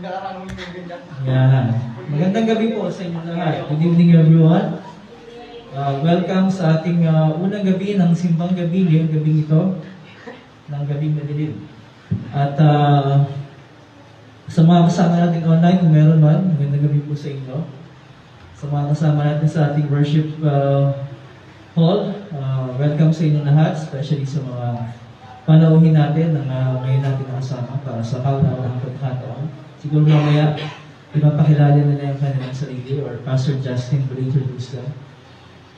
Yan. Magandang gabi po sa inyo lahat. Good evening everyone. Welcome sa ating unang gabi ng Simbang Gabi, ngayong gabi ito, ng Gabing Madilim. At sa mga kasama natin online, kung meron man, magandang gabi po sa inyo. Sa mga kasama natin sa ating worship hall, welcome sa inyo lahat, especially sa mga panauhin natin na ngayon natin nakasama para sa kaunawang pagkakataon. Siguro mamaya, ipapakilala nila yung kanilang sarili or Pastor Justin will introduce them.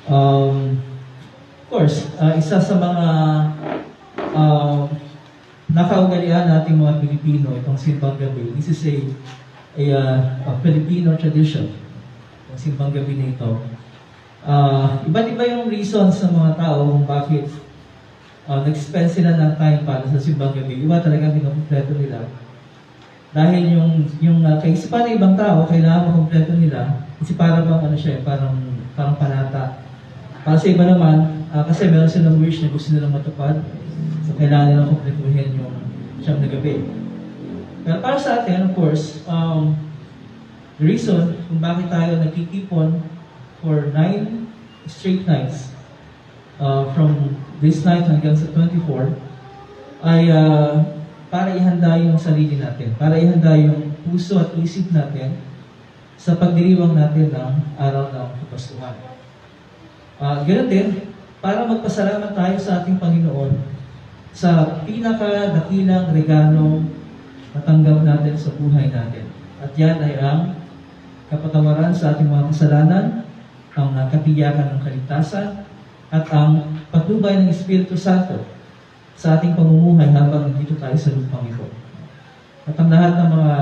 Of course, isa sa mga nakaugalian nating mga Pilipino, itong Simbang Gabi. This is a Filipino tradition, yung Simbang Gabi na ito. Iba't iba yung reason sa mga tao kung bakit nag-spend sila ng time para sa Simbang Gabi. Iba talaga kinukumpleto nila. Dahil yung kaisipan ng ibang tao, kailangan makumpleto nila. Kasi para bang ano siya, parang panata. Para sa iba naman, kasi meron silang wish na gusto nilang matupad. So kailangan nilang kumpletuhin yung siyam na gabi. Pero para sa atin, of course, the reason kung bakit tayo nagkikipon for 9 straight nights from this night hanggang sa 24 ay para ihanda yung sarili natin, para ihanda yung puso at isip natin sa pagdiriwang natin ng araw ng Kapaskuhan. Ganoon din, para magpasalamat tayo sa ating Panginoon sa pinakadakilang regalo natanggap natin sa buhay natin. At yan ay ang kapatawaran sa ating mga kasalanan, ang katiyakan ng kaligtasan, at ang patnubay ng Espiritu Santo sa ating pamumuhay habang dito tayo sa lupang ito. At ang lahat ng mga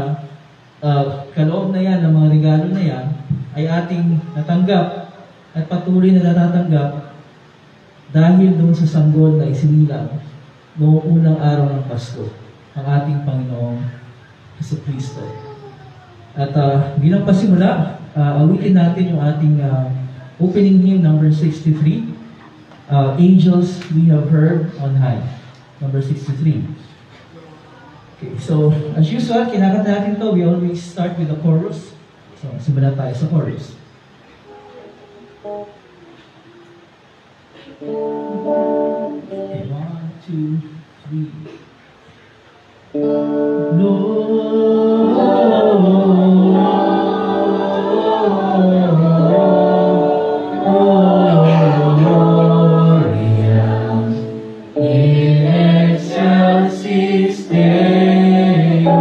kaloob na yan, ng mga regalo na yan, ay ating natanggap at patuloy na natatanggap dahil doon sa sanggol na isinilang noong unang araw ng Pasko, ang ating Panginoong Jesucristo. At bilang pasimula, awitin natin yung ating opening hymn number 63, Angels We Have Heard on High, number 63. Okay, so as usual, kinakanta natin to. We always start with the chorus. So, simulan tayo sa chorus. Okay, 1, 2, 3. In excelsis Deo.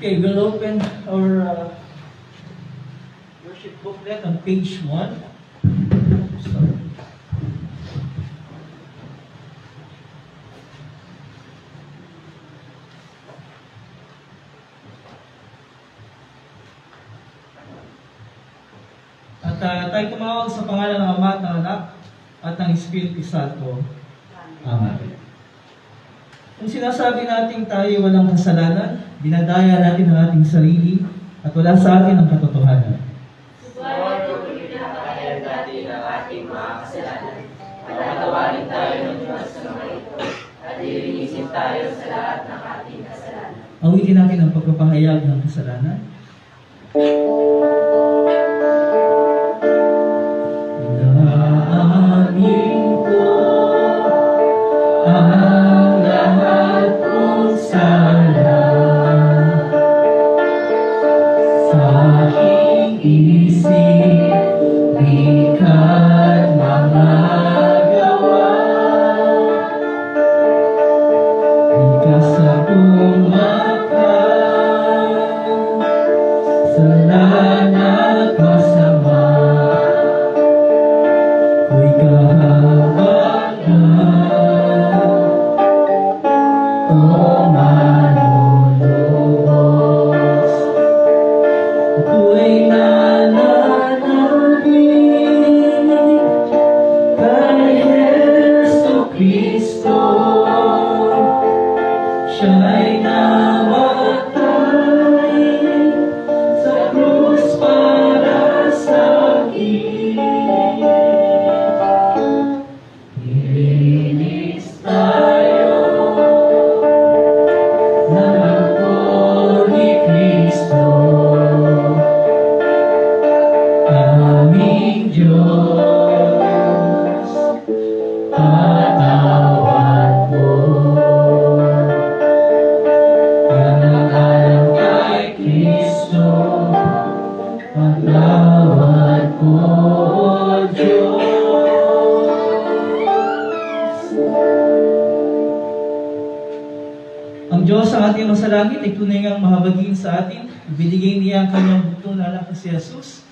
Okay, we'll open our worship booklet on page 1. Sorry. At tayo tumawag sa pangalan ng Ama at ng Anak at ng Espiritu Santo. Amen. Kung sinasabi natin tayo walang kasalanan, dinadaya natin ang ating sarili at wala sa atin ang katotohanan. Subalit kung pinapakayag natin ang ating mga kasalanan, patatawarin tayo ng Diyos sa mga ito at ilinisin tayo sa lahat ng ating kasalanan. Awitin natin ang pagpapahayag ng kasalanan. Naamin ko ang lahat kong sala sa aking isip, likha't mga gawa. Di ka sa pumakas sa lahat masama. Ako'y kahabagan o malulubos. Ako'y nananabik kay Jesucristo. Siya'y namatay sa krus para sa akin. Nilinis tayo ng loob ni Kristo, aming Diyos, patawad mo. Ang kay Kristo, patawad mo, Diyos. Ang Diyos ang ating masalangit ay tunay ngang mahabagin sa atin. Ibinigay niya ang kanyang bugtong na anak na si Jesus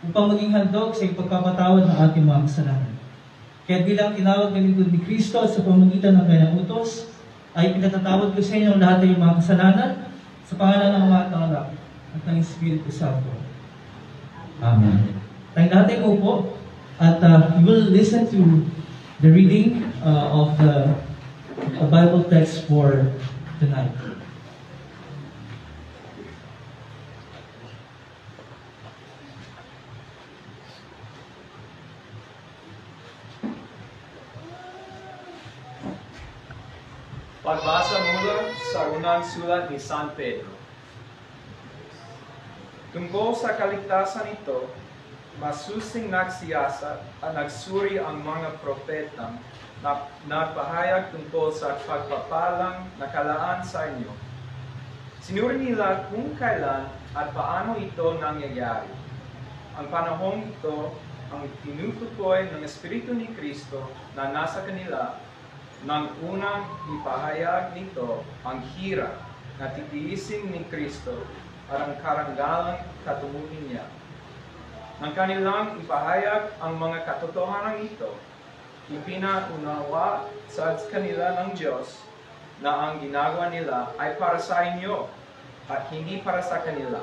upang maging handog sa ipagpapatawad ng ating mga kasalanan. Kaya bilang tinawag ng lingkod ni Kristo sa pamamagitan ng kanyang utos, ay pinatatawad ko sa inyo ang lahat ng mga kasalanan sa pangalan ng Ama at ng Anak at ng Espiritu Santo. Amen. Tayong lahat ay upo at we will listen to the reading of the Bible text for tonight. Pagbasa mula sa unang sulat ni San Pedro. Tungkol sa kaligtasan ito, masusing nagsiyasat at nagsuri ang mga propetang na nagpahayag tungkol sa pagpapalang nakalaan sa inyo. Sinuri nila kung kailan at paano ito nangyayari. Ang panahong ito ang tinutukoy ng Espiritu ni Kristo na nasa kanila nang unang ipahayag nito ang hirap na titiisin ni Kristo at ang karanggalang katumuhin niya. Nang kanilang ipahayag ang mga katotohanan ito, ipinaunawa sa kanila ng Diyos na ang ginagawa nila ay para sa inyo at hindi para sa kanila.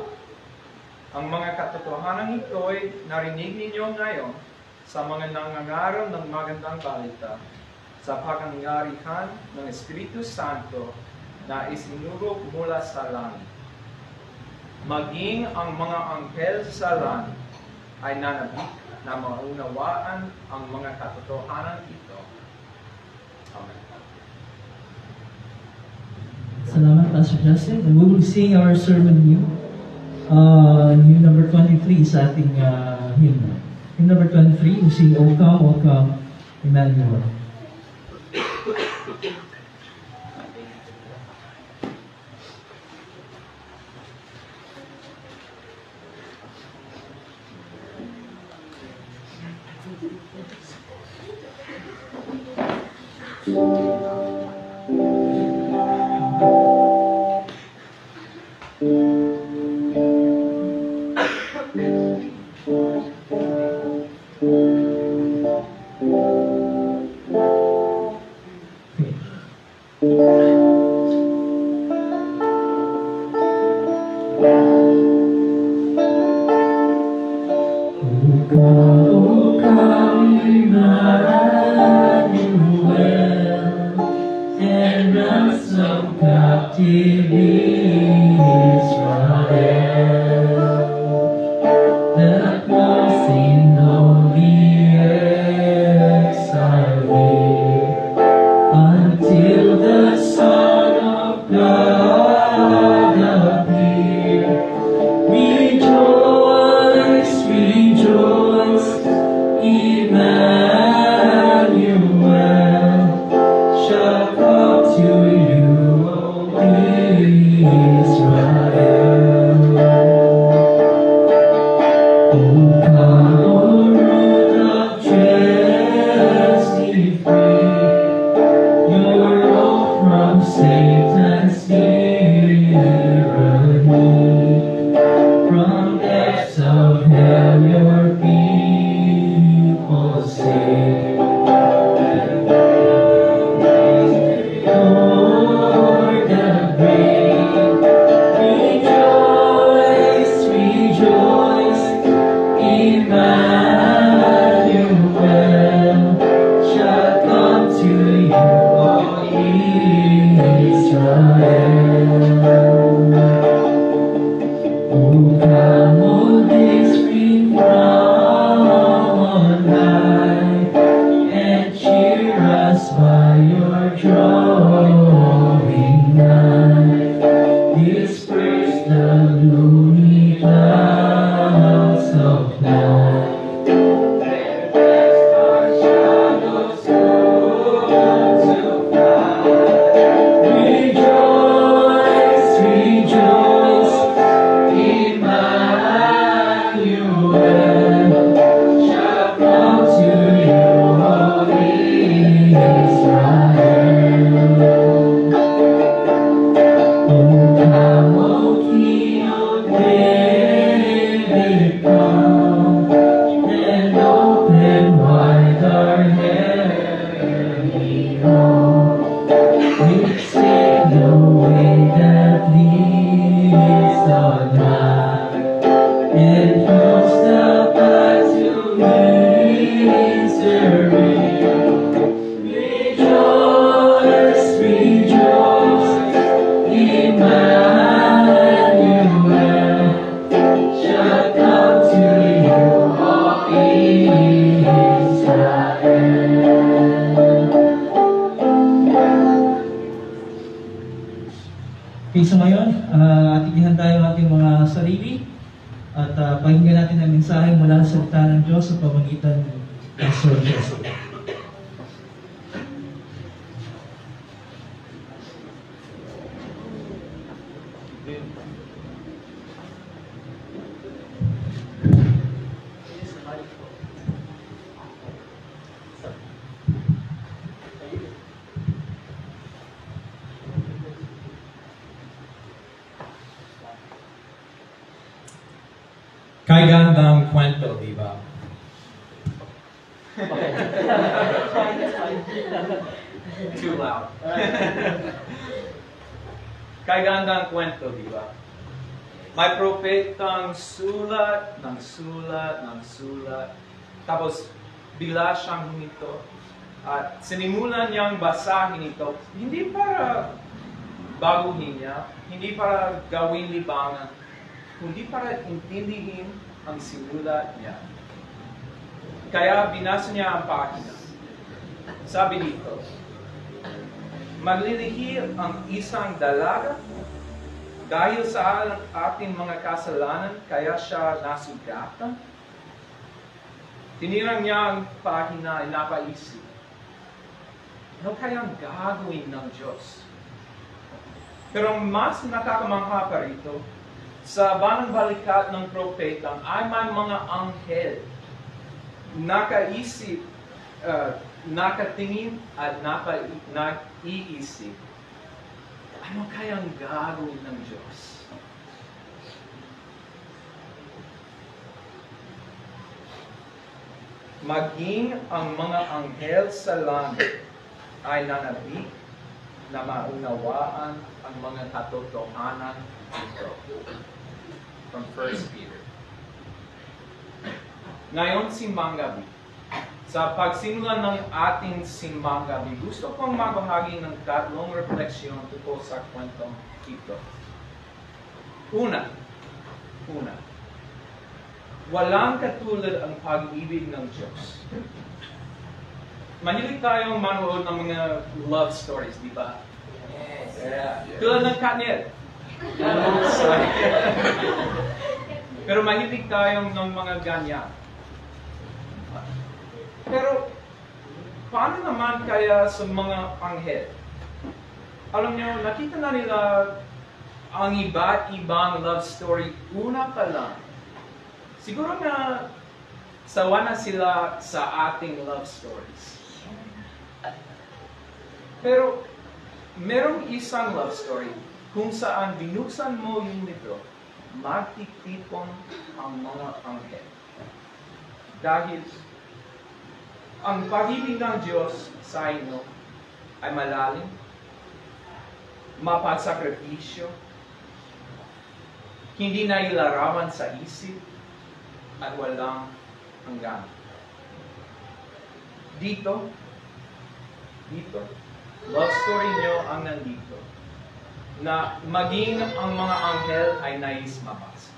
Ang mga katotohanan ito ay narinig ninyo ngayon sa mga nangangaral ng magandang balita sa pagkangyarihan ng Espiritu Santo na isinurog mula sa langit. Maging ang mga anghel sa langit ay nanabik na maunawaan ang mga katotohanan ito. Amen. Salamat, Pastor Justin. And we will sing our sermon hymn. Hymn number 23 sa ating hymn. Hymn number 23, we sing, O Come, O Come, Emmanuel. salita ng Diyos sa pamamagitan ni Pastor Jesse. Kagandang kwento, di ba? Too loud. Kagandang kwento, di ba? May propetang sulat. Tapos, bigla siyang huminto. At sinimulan niyang basahin ito, hindi para baguhin niya, hindi para gawin libangan, kundi para intindihin ang sinulat niya. Kaya binasa niya ang pahina. Sabi dito, maglilihir ang isang dalaga dahil sa ating mga kasalanan, kaya siya nasugatan. Tinirang niya ang pahina ay napaisip. Ano kayang gagawin ng Diyos? Pero mas nakakamangha pa rito, sa banang balikat ng propetang ay may mga anghel nakaisip, nakatingin at naiisip. Ano kayang gagawin ng Diyos? Maging ang mga anghel sa langit ay nanabik na maunawaan ang mga katotohanan nito. From 1 Peter. Ngayon, simbang gabi. Sa pagsimula ng ating simbang gabi, gusto kong magbahagi ng tatlong refleksyon tungkol sa kwentong ito. Una, walang katulad ang pag-ibig ng Diyos. Mahilig tayong manood ng mga love stories, di ba? Yes. Tulad ng Katniel. Pero mahilig tayong ng mga ganyan. Pero, paano naman kaya sa mga anghel? Alam niyo, nakita na nila ang iba't ibang love story una pa lang. Siguro na sawa na sila sa ating love stories. Pero, merong isang love story kung saan binuksan mo yung libro, magtitipon ang mga anghel. Dahil ang pag-ibig ng Diyos sa inyo ay malalim, mapagsakripisyo, hindi na ilarawan sa isip, at walang hanggan. Dito, love story nyo ang nandito, na maging ang mga anghel ay nais mabasa.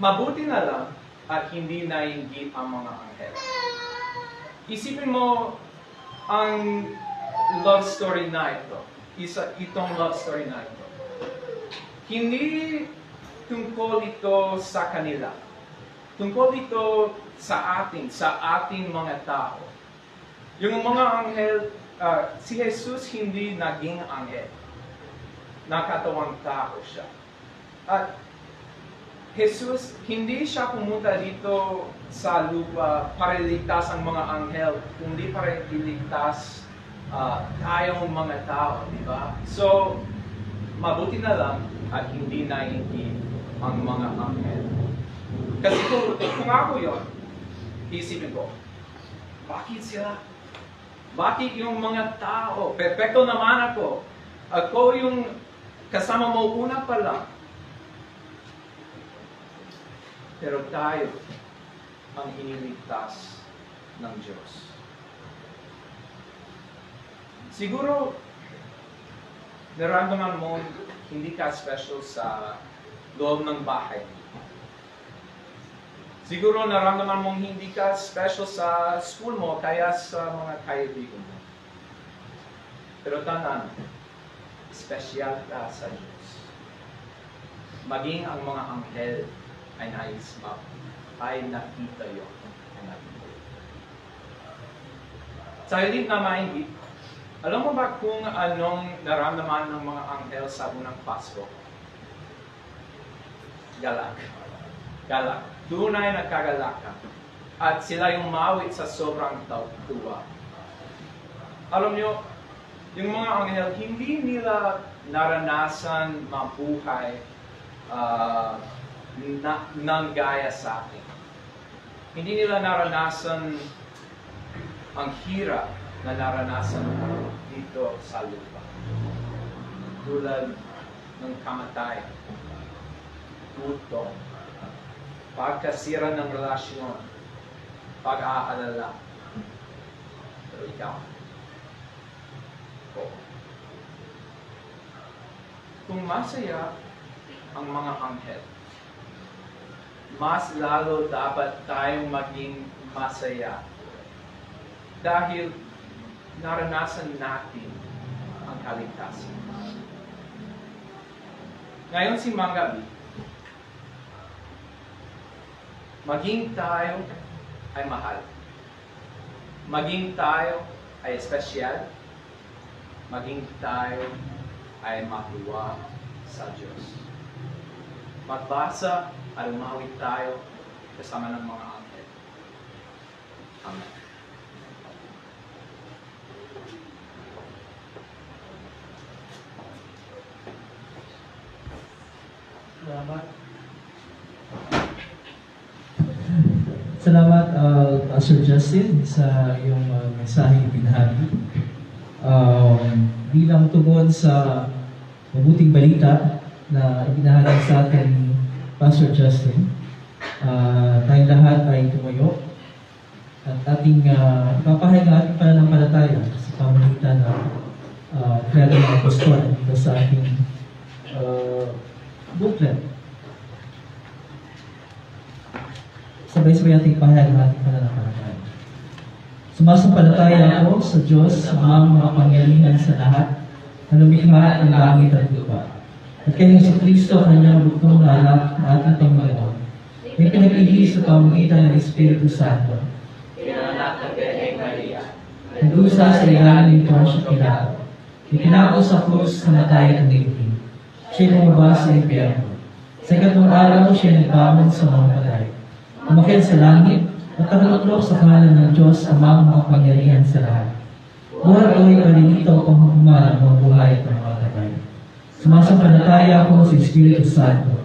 Mabuti na lang at hindi nainggit ang mga anghel. Isipin mo ang love story na ito. Itong love story na ito. Hindi tungkol ito sa kanila. Tungkol ito sa ating mga tao. Yung mga anghel, si Jesus hindi naging anghel. Nakatawang tao siya. At Jesus, hindi siya pumunta dito sa lupa para iligtas ang mga anghel, kundi para iligtas tayong mga tao, di ba? So, mabuti na lang at hindi nainggit ang mga anghel. Kasi kung ako yun, isipin ko, bakit sila? Bakit yung mga tao? Perfecto naman ako. Ako yung kasama mo una pa lang. Pero tayo ang iniligtas ng Diyos. Siguro, naramdaman mo hindi ka special sa loob ng bahay. Siguro naramdaman mong hindi ka special sa school mo, kaya sa mga kaibigan mo. Pero tandaan, special ka sa Diyos. maging ang mga anghel ay ay nakita yun. Sa halip na maingit, alam mo ba kung anong naramdaman ng mga anghel sa unang Pasko? Galak. Galak. Tunay na kagalakan. At sila yung mawit sa sobrang tuwa. Alam nyo, yung mga anghel, hindi nila naranasan mabuhay ng gaya sa atin. Hindi nila naranasan ang hirap na naranasan dito sa lupa. Tulad ng kamatayan, gutom, pagkasira ng relasyon, pag-aalala. Pero ikaw, kung masaya ang mga anghel, mas lalo dapat tayong maging masaya dahil naranasan natin ang kaligtasan. Ngayon simbang gabi, maging tayo ay mahal. Maging tayo ay espesyal. Maging tayo ay matuwa sa Diyos. Magbasa at umawit tayo kasama ng mga anghel. Amen. Salamat. Salamat, Pastor Justin, sa iyong mensaheng binahagi. Bilang tugon sa mabuting balita na ibinahagi sa atin, Pastor Justin, tayong lahat ay tumayo at ating ipapahayag ang ating pananampalataya sa pamamagitan ng kaya ng apostol dito sa ating booklet. Sabay-sabay ating pahayag ng ating pananampalataya. Sumasampalataya ako sa Diyos, amang makapangyarihan sa lahat, na lumikha ng langit at lupa. At kay Jesucristo, kanyang bugtong na anak na ating Panginoon, may pinag-ibig sa pamamagitan ng Espiritu Santo. Pinanganak ng Birheng Maria. Nagdusa sa ilalim ng Poncio Pilato. Ipinako sa krus, namatay at naligtas. Siya'y lumabas sa impyerno. Sa ikatlong araw, siya'y nagbangon sa mga patay. Umakyat sa langit at nakaluklok sa kanan ng Diyos amang makapangyarihan sa lahat. Buhat ko'y palilitaw kung humalang ng buhay at mga patay. Sumasampalataya ako sa Espiritu Santo,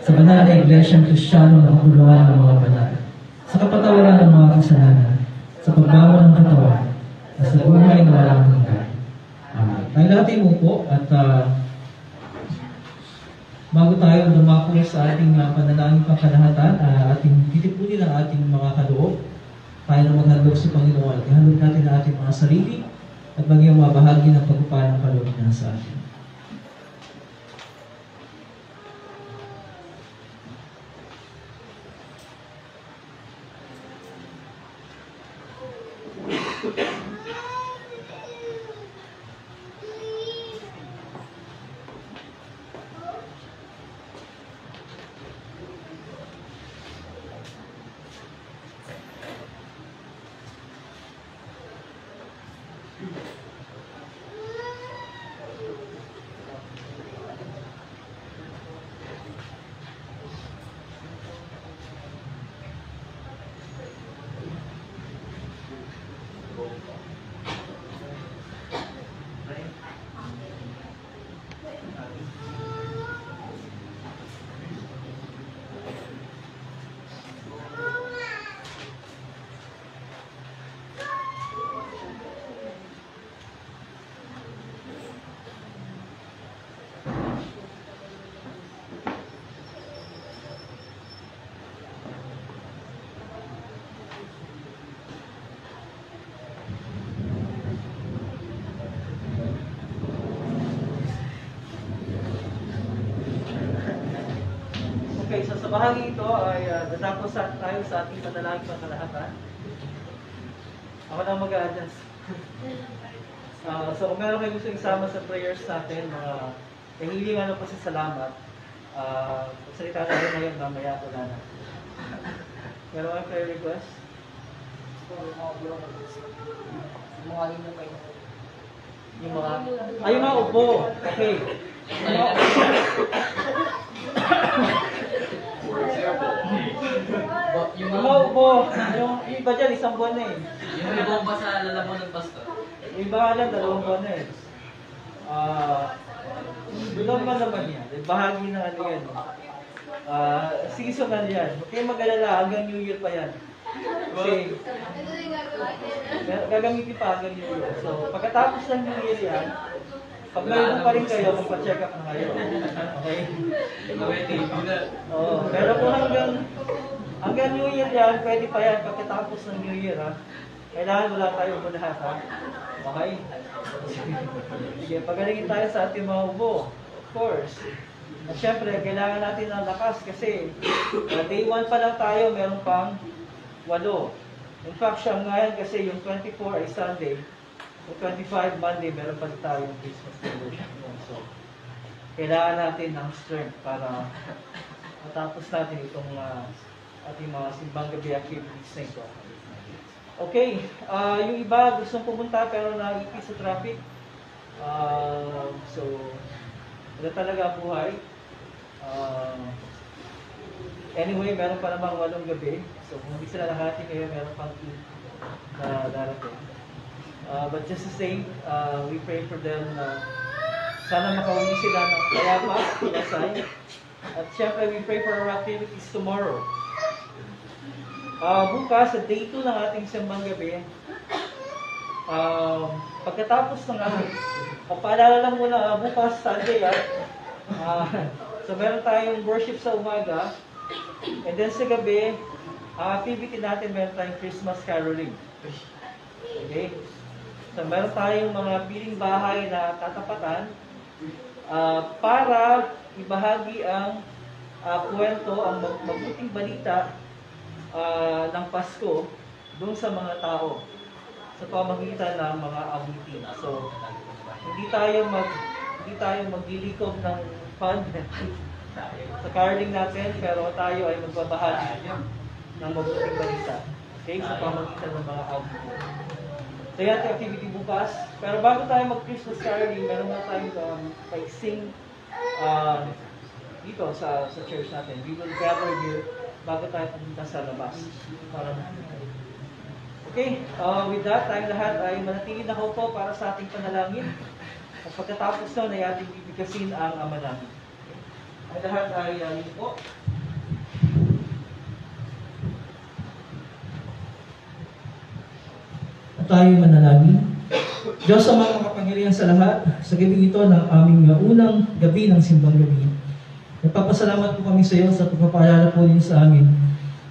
sa banal na Iglesyang Kristiyano na kapuluhan ng mga banal, sa kapatawaran ng mga kasalanan, sa pagbago ng katawan, at sa buhay na walang hanggan. Amen. Tayo natin upo at bago tayo dumako sa ating panalangin pangkalahatan, ating titipunin ang ating mga kaloob. Tayo na maghandog sa Panginoon. Ihandog natin ang ating mga sarili at maging mga bahagi ng pagpapala ng kaloob niya sa atin. Okay, so sa bahagi ito ay natapos tayo sa ating panalangin pangkalahatan. Ako na mag-a-adjust. So kung meron kayo gusto isama sa prayers natin, mga kahilingan o pasasalamat, Magsalita na rin ngayon, mamaya wala na. Meron kayo prayer request? Yung mga upo. Okay. Yung mga upo. Yung iba dyan, isang buwan na eh. Yung may bomba sa lalaman ng pastor. Yung iba nga lang, 2 buwan na eh. Normal naman yan. Bahagi ng ano yan. Seasonal yan. Huwag kayong mag-alala, hanggang New Year pa yan. Kasi, gagamitin pa hanggang New Year. So, pagkatapos ng New Year yan, pag mayroon pa rin kayo, magpa-check up na kayo. Okay? Oo. Pero kung hanggang New Year yan, pwede pa yan pagkatapos ng New Year, ha? Kailangan wala tayo lahat, ha? Okay? Sige, pagalingin tayo sa ating mga ubo. Of course. At syempre, kailangan natin ng lakas kasi day 1 pa lang tayo, meron pang 8. In fact, siya ngayon kasi yung 24 ay Sunday, yung 25 Monday, meron pa tayo yung Christmas celebration. So, kailangan natin ng strength para matapos natin itong ating mga simbang gabi activities na ito. Okay, yung iba gustong pumunta pero naipis sa traffic. So, ito talaga ang buhay. Anyway, meron pa namang 8 gabi. So, kung hindi sila nakati ngayon, meron pang 2 na darating. But just to say, we pray for them na sana makauwi sila ng payapa, pinasay. At syempre, we pray for our activities tomorrow. Bukas, sa day 2 ng ating simbang gabi, pagkatapos ng paalala lang muna, bukas Sunday so meron tayong worship sa umaga, and then sa gabi, activity natin, meron tayong Christmas caroling. Okay? So meron tayong mga piling bahay na tatapatan para ibahagi ang kwento, ang mabuting balita ng Pasko doon sa mga tao sa pamagitan ng mga awitin. So, hindi tayo maglilikob ng fund sa caroling natin, pero tayo ay magbabahagi ng mabuting balita. Okay? Sa pamagitan ng mga awitin. So, yan ang activity bukas. Pero bago tayo mag-Christmas caroling, meron na tayong sing dito sa church natin. We will gather here bago tayo pumunta sa labas. Para okay, with that, tayong lahat ay manatili na po para sa ating panalangin. At pagkatapos nun ay ating bibigkasin ang Ama namin. Ang lahat ay yun po. At tayo manalangin. Diyos sa mga makapangyarihan sa lahat, sa gabi ito ng aming unang gabi ng simbang gabi. Nagpapasalamat po kami sa iyo sa pagpapaalala po din sa amin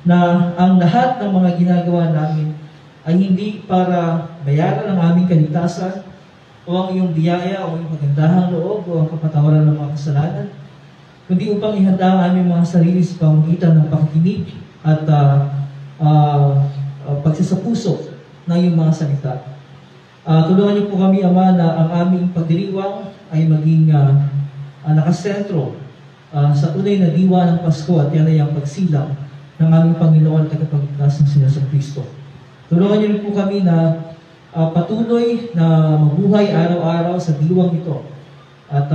na ang lahat ng mga ginagawa namin ay hindi para bayaran ang aming kaligtasan o ang iyong biyaya o ang magandahang loob o ang kapatawaran ng mga kasalanan, kundi upang ihanda ang aming mga sarili sa pamamagitan ng pakikinig at pagsasapuso ng iyong mga salita. Tulungan niyo po kami, Ama, na ang aming pagdiriwang ay maging nakasentro sa tunay na diwa ng Pasko at yan ay ang pagsilang ng aming Panginoon at tagapagligtas ng Sinas Kristo. Tulungan niyo po kami na patuloy na mabuhay araw-araw sa diwang ito. At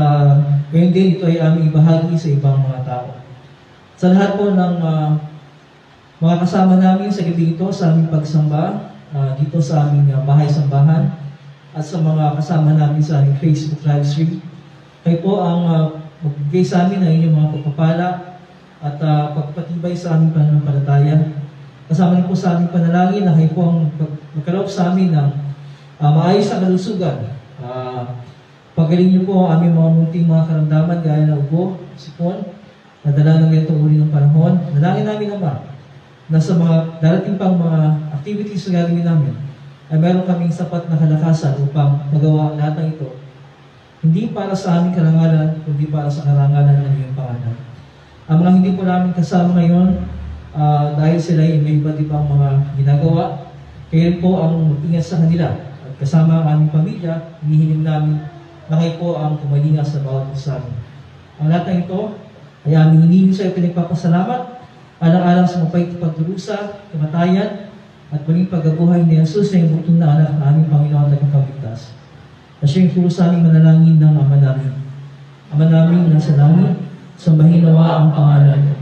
ngayon din ito ay aming ibahagi sa ibang mga tao. Sa lahat po ng mga kasama namin sa gabi ito, sa aming pagsamba, dito sa aming bahay-sambahan, at sa mga kasama namin sa aming Facebook live stream, kayo po ang magbigay sa amin ng inyong mga pagpapala at pagpatibay sa aming pananampalataya. Kasama rin po sa aming panalangin na kayo po ang magkaloob sa amin ng maayos na kalusugan. Pagaling niyo po ang aming mga munting mga karamdaman gaya ng ubo, sipon, nadala ng ganitong uri ng panahon. Nalangin namin naman na sa mga darating pang mga activities na gagawin namin ay meron kaming sapat na kalakasan upang magawa ang lahat ng ito. Hindi para sa aming karangalan, kundi para sa karangalan ng iyong pangalan. Ang mga hindi po namin kasama ngayon, dahil sila ay may iba't ibang mga ginagawa, kayo po ang mag-ingat sa kanila. At kasama ang aming pamilya, hinihiling namin na kayo po ang kumalinga sa bawat isa. Ang lahat ng ito, Ay aming hinihingi sa iyo pinagpapasalamat, alang-alang sa mapait na pagdurusa, kamatayan, at muling pagkabuhay ni Jesus na yung butong na anak ng aming Panginoon at Pagligtas. Na siya yung puro sa aming manalangin ng Ama namin. Ama namin na sa langit, sambahin nawa ang pangalan.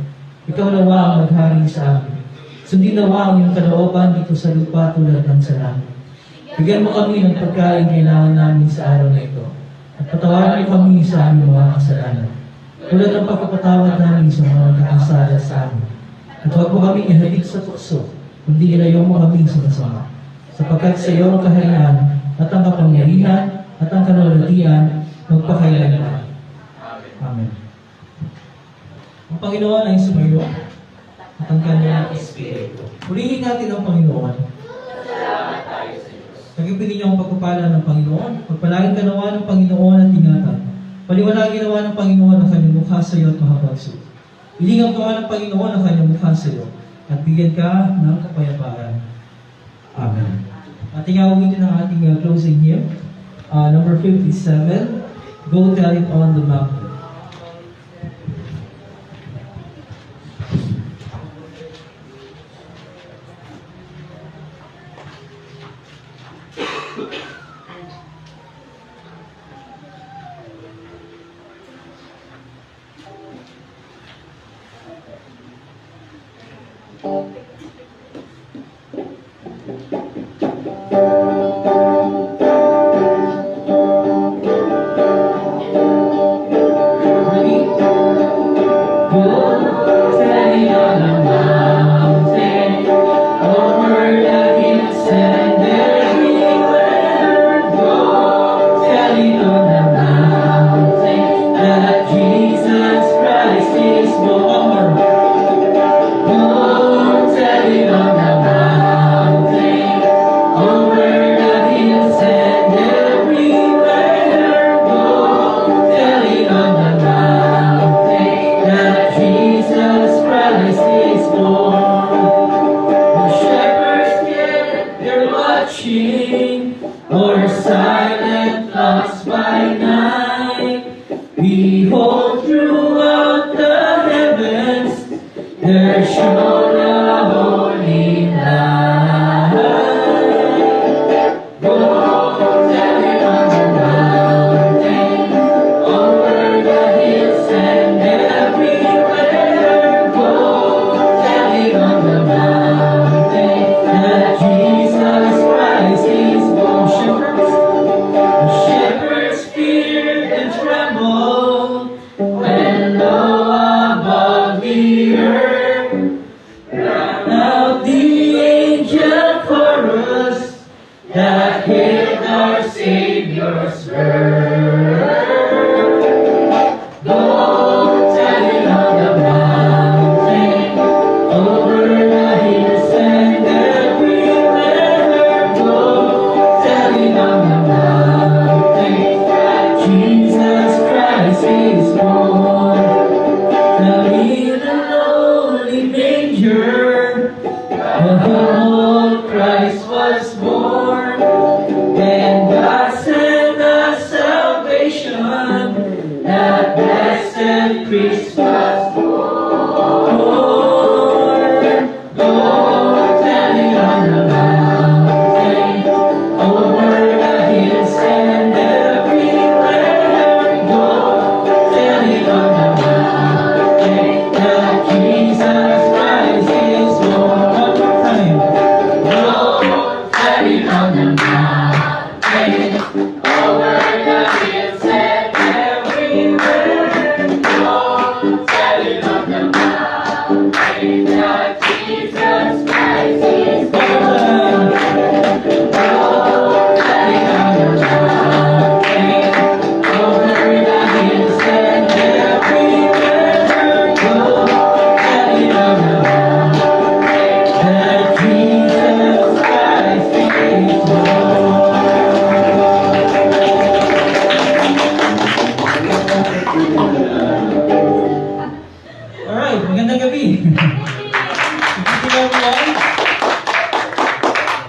Ikaw nawa ang maghari sa amin. Sundin nawa ang iyong kalooban dito sa lupa tulad ng sa langit. Bigyan mo kami ng pagkain kailangan namin sa araw na ito. At patawarin mo kami sa aming mga kasalanan. Tulad ng pagpapatawad namin sa mga nakasala sa amin. At huwag mo kami ihalik sa tukso, kundi ilayo mo kami sa masama. Sapagkat sa iyo ang kaharian at ang kapangyarihan at ang kalulatian magpakailanman. Amen. Ang Panginoon ay sumayo at ang kanyang Espiritu. Purihin natin ang Panginoon. Salamat tayo sa Diyos. Nagibigin niyo ang pagpapala ng Panginoon. Pagpalain ka nawa ng Panginoon at ingatan. Paliwanagin nawa ng Panginoon ang kanyang mukha sa iyo at mahapagso. Ilingap nawa ng Panginoon ang kanyang mukha sa iyo at bigyan ka ng kapayapaan. Amen. At tingawin din ang ating closing hymn. Number 57, Go Tell It on the Mountain.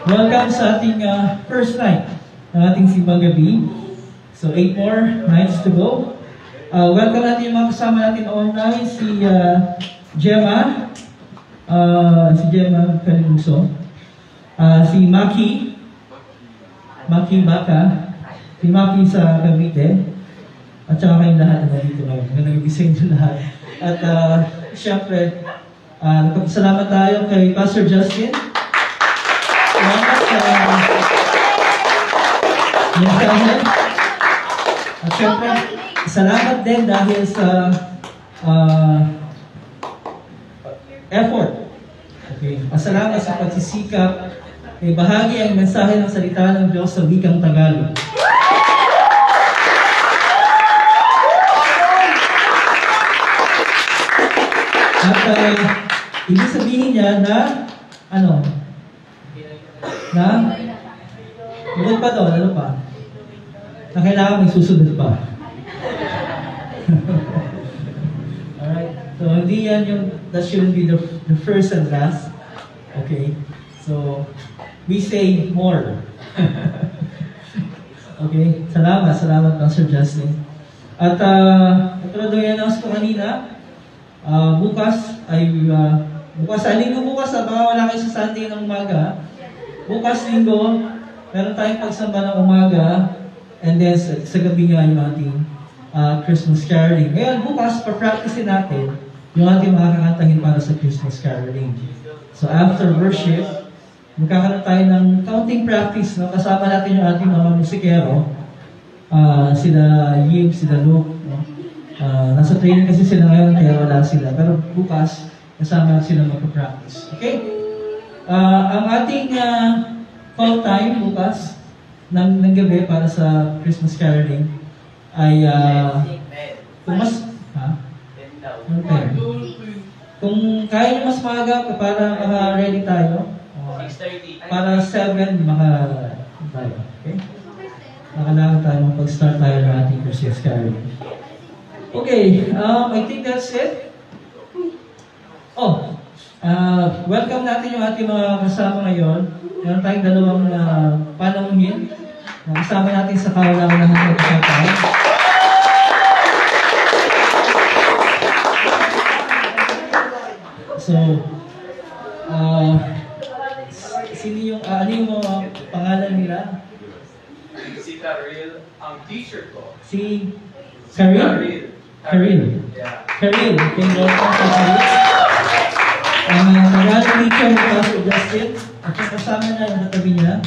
Welcome sa ating first night ng ating simbang gabi. So 8 more nights to go. Welcome natin yung mga kasama natin online, si Gemma, Calimuso, si Maki Baka, si Maki sa Cavite, at saka kayong lahat na dito ngayon. Nag-igising nyo lahat. At syempre, nagpapasalamat tayo kay Pastor Justin. Salamat sa mensahe. At syempre, salamat din dahil sa effort. Okay. Pasalamat sa pagsisikap. May bahagi ang mensahe ng salita ng Diyos sa wikang Tagalog. At ibig sabihin niya na bukod pa doon, ano pa? Na kailangan may susunod pa. Alright, so hindi yan yung, that shouldn't be the first and last. Okay, so we say more. Okay, salamat Pastor Justin. At katulad ng i-announce ko kanina, bukas, baka wala kayo sa Sunday ng umaga. Bukas linggo, meron tayong pagsamba ng umaga, and then sa gabi nga yung ating Christmas caroling. Ngayon, bukas, pa-practicein natin yung ating mga kakantahin para sa Christmas caroling. So after worship, magkakaroon tayo ng counting practice, no? Kasama natin yung ating mga musikero, sila Yib, sila Luke, no? Nasa training kasi sila ngayon, kaya wala sila. Pero bukas, kasama sila magpa-practice. Okay? Ang ating call time bukas ng gabi para sa Christmas caroling ay kung kaya nyo mas maaga para ready tayo, 6:30. para 7 tayo. Okay? Kailangan tayo mag-start tayo ng ating Christmas caroling. Okay, I think that's it. Welcome natin yung ating mga kasama ngayon. Meron tayong dalawang panamuhin na kasama natin sa kawalangan ng pagkakataon. So, ano yung mga pangalan nila? Si Karil, ang teacher ko. Si Karil. Yeah. Karil, welcome sa Karil. Tagalog teacher ni Pastor Justin. At yung kasama na yung natabi niya?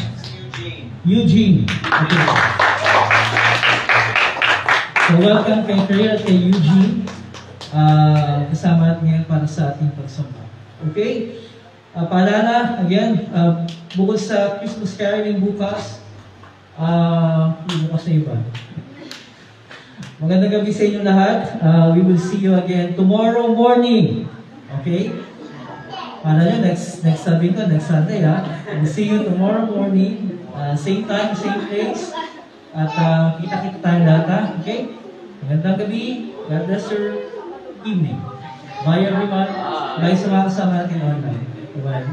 Eugene. Okay. So welcome kay Karil at kay Eugene. Kasama natin ngayon para sa ating pagsamba. Okay? Paalala, again, bukod sa Christmas caroling bukas, bukas na iba. Magandang gabi sa inyo lahat. We will see you again tomorrow morning. Okay? Para nyo, next Sunday, ha? We'll see you tomorrow morning. Same time, same place. At kita-kita tayo lahat, ha? Okay? Magandang gabi. God bless your evening. Bye everyone. Bye sa mga kasama natin online. Bye-bye.